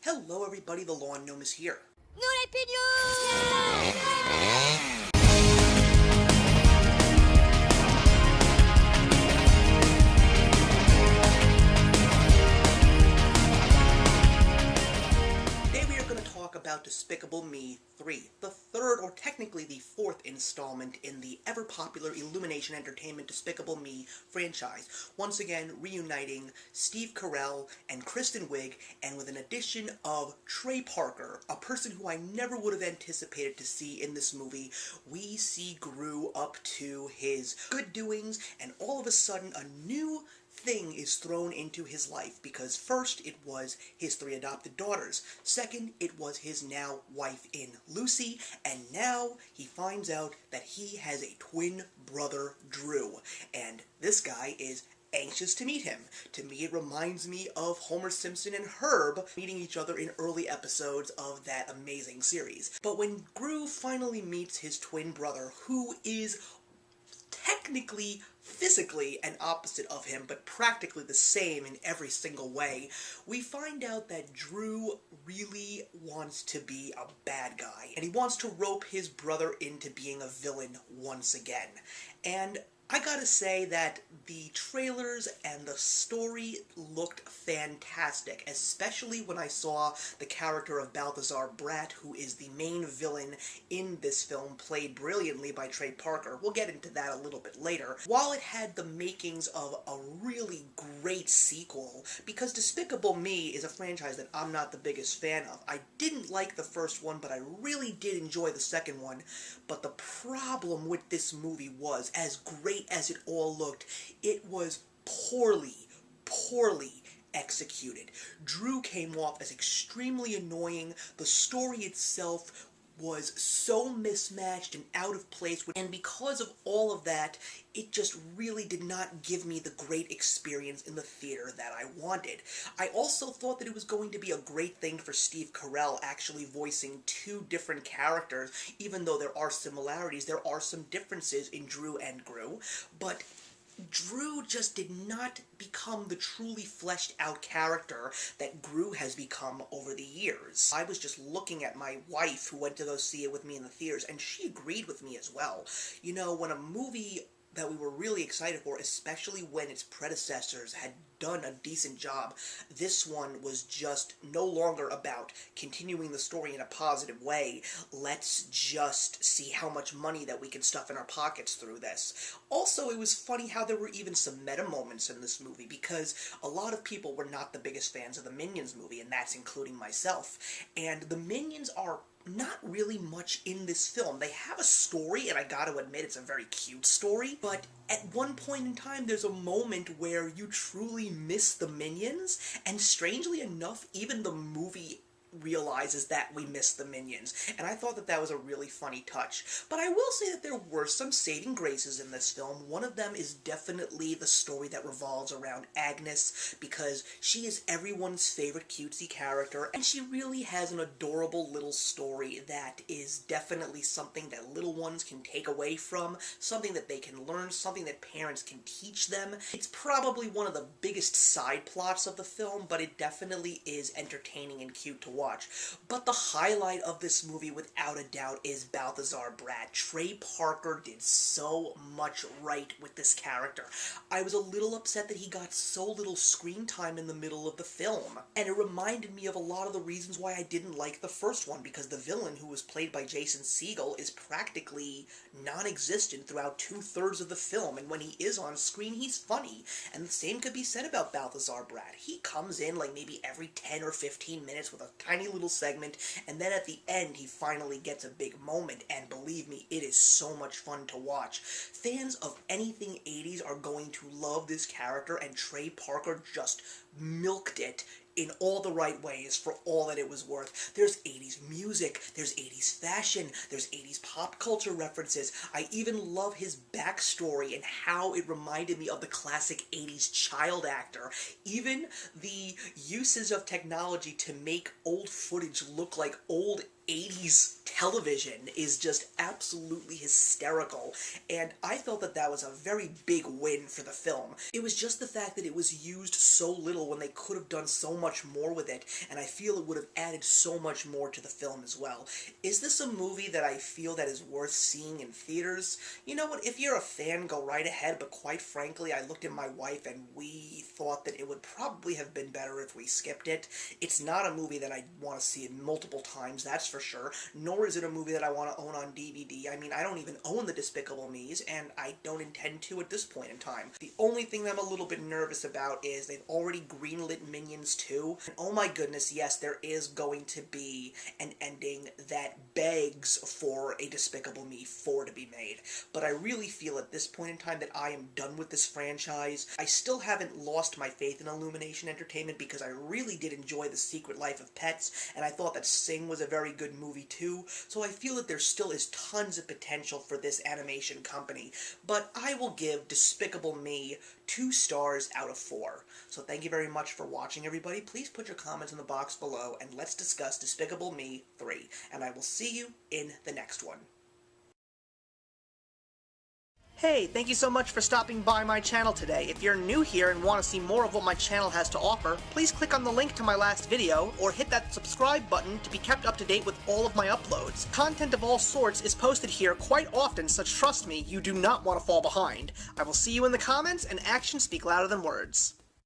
Hello everybody, the Lawn Gnome is here. ¡No opinion! Today we are going to talk about Despicable Me 3, the third, or technically the fourth installment in the ever-popular Illumination Entertainment Despicable Me franchise, once again reuniting Steve Carell and Kristen Wiig, and with an addition of Trey Parker, a person who I never would have anticipated to see in this movie. We see Gru up to his good doings, and all of a sudden a new thing is thrown into his life, because first it was his 3 adopted daughters, second it was his now wife in Lucy, and now he finds out that he has a twin brother, Drew, and this guy is anxious to meet him. To me, it reminds me of Homer Simpson and Herb meeting each other in early episodes of that amazing series. But when Gru finally meets his twin brother, who is technically, physically an opposite of him, but practically the same in every single way, we find out that Drew really wants to be a bad guy, and he wants to rope his brother into being a villain once again. And I gotta say that the trailers and the story looked fantastic, especially when I saw the character of Balthazar Bratt, who is the main villain in this film, played brilliantly by Trey Parker. We'll get into that a little bit later. While it had the makings of a really great sequel, because Despicable Me is a franchise that I'm not the biggest fan of. I didn't like the first one, but I really did enjoy the second one. But the problem with this movie was, as great as it all looked, it was poorly executed. Drew came off as extremely annoying. The story itself was so mismatched and out of place, and because of all of that, it just really did not give me the great experience in the theater that I wanted. I also thought that it was going to be a great thing for Steve Carell actually voicing 2 different characters. Even though there are similarities, there are some differences in Drew and Gru, but Drew just did not become the truly fleshed out character that Gru has become over the years. I was just looking at my wife, who went to go see it with me in the theaters, and she agreed with me as well. You know, when a movie that we were really excited for, especially when its predecessors had done a decent job, this one was just no longer about continuing the story in a positive way. Let's just see how much money that we can stuff in our pockets through this. Also, it was funny how there were even some meta moments in this movie, because a lot of people were not the biggest fans of the Minions movie, and that's including myself. And the Minions are not really much in this film. They have a story, and I gotta admit, it's a very cute story, but at one point in time, there's a moment where you truly miss the Minions, and strangely enough, even the movie realizes that we miss the Minions, and I thought that that was a really funny touch. But I will say that there were some saving graces in this film. One of them is definitely the story that revolves around Agnes, because she is everyone's favorite cutesy character, and she really has an adorable little story that is definitely something that little ones can take away from, something that they can learn, something that parents can teach them. It's probably one of the biggest side plots of the film, but it definitely is entertaining and cute to watch. But the highlight of this movie, without a doubt, is Balthazar Bratt. Trey Parker did so much right with this character. I was a little upset that he got so little screen time in the middle of the film, and it reminded me of a lot of the reasons why I didn't like the first one, because the villain, who was played by Jason Segel, is practically non-existent throughout 2/3 of the film, and when he is on screen, he's funny. And the same could be said about Balthazar Bratt. He comes in like maybe every 10 or 15 minutes with a tiny little segment, and then at the end he finally gets a big moment, and believe me, it is so much fun to watch. Fans of anything 80s are going to love this character, and Trey Parker just milked it in all the right ways for all that it was worth. There's 80s music, there's 80s fashion, there's 80s pop culture references. I even love his backstory and how it reminded me of the classic 80s child actor. Even the uses of technology to make old footage look like old 80s television is just absolutely hysterical, and I felt that that was a very big win for the film. It was just the fact that it was used so little when they could have done so much more with it, and I feel it would have added so much more to the film as well. Is this a movie that I feel that is worth seeing in theaters? You know what, if you're a fan, go right ahead, but quite frankly, I looked at my wife and we thought that it would probably have been better if we skipped it. It's not a movie that I want to see multiple times, that's for sure, nor is it a movie that I want to own on DVD. I mean, I don't even own the Despicable Me's, and I don't intend to at this point in time. The only thing that I'm a little bit nervous about is they've already greenlit Minions 2, and oh my goodness, yes, there is going to be an ending that begs for a Despicable Me 4 to be made, but I really feel at this point in time that I am done with this franchise. I still haven't lost my faith in Illumination Entertainment because I really did enjoy The Secret Life of Pets, and I thought that Sing was a very good movie too, so I feel that there still is tons of potential for this animation company, but I will give Despicable Me 2 stars out of 4. So thank you very much for watching, everybody. Please put your comments in the box below, and let's discuss Despicable Me 3, and I will see you in the next one. Hey, thank you so much for stopping by my channel today. If you're new here and want to see more of what my channel has to offer, please click on the link to my last video, or hit that subscribe button to be kept up to date with all of my uploads. Content of all sorts is posted here quite often, so trust me, you do not want to fall behind. I will see you in the comments, and actions speak louder than words.